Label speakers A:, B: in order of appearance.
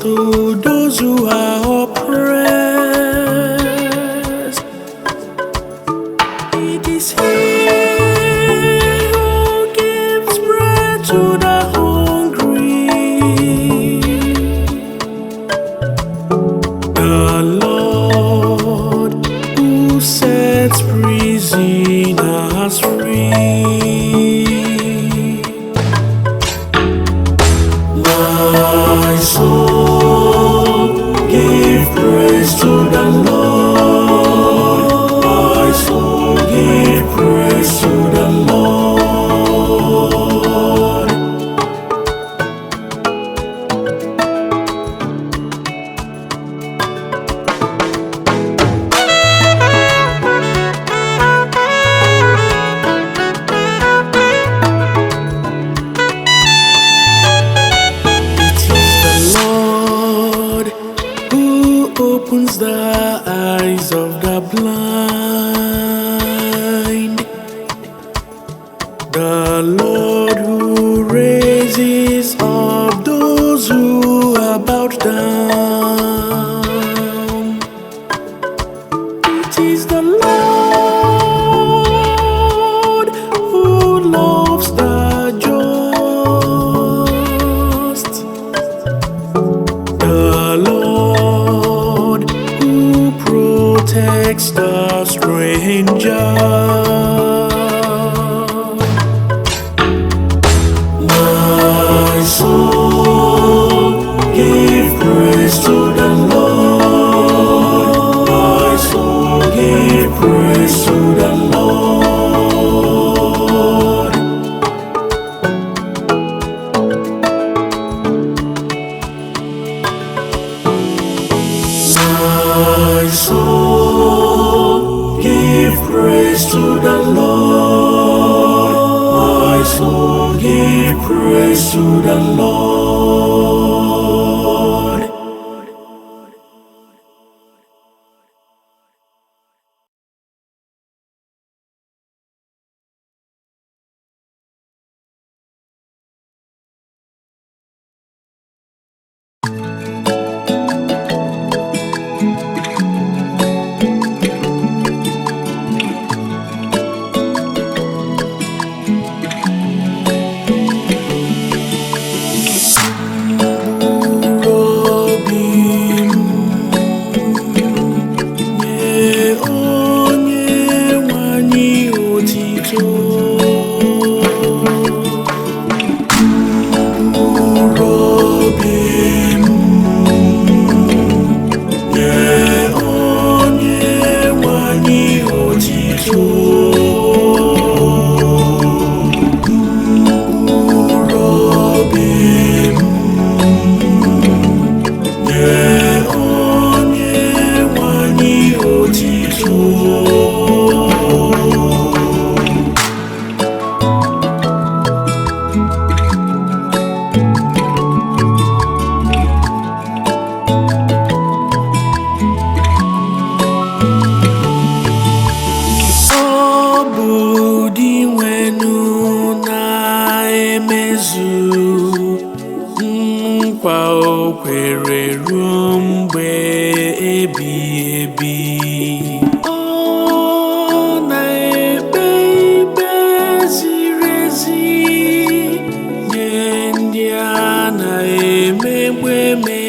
A: to those who are oppressed. It is He who gives bread to the hungry. The Lord who sets prisoners free. My soul, give praise to the Lord. My soul, give praise to the Lord. Opens the eyes of the blind. The Lord who raises up those who are bowed down. It is the Lord who loves the just. The Lord protects the stranger. My soul, give praise to the Lord. My soul, give praise to the Lord. My soul, give praise to the Lord. My soul, give praise to the Lord. Nkwa o kwere ruo mgbe ebighị ebi. Ọ na-ekpe ikpe ziri ezi nye ndị a na-emegbu emegbu.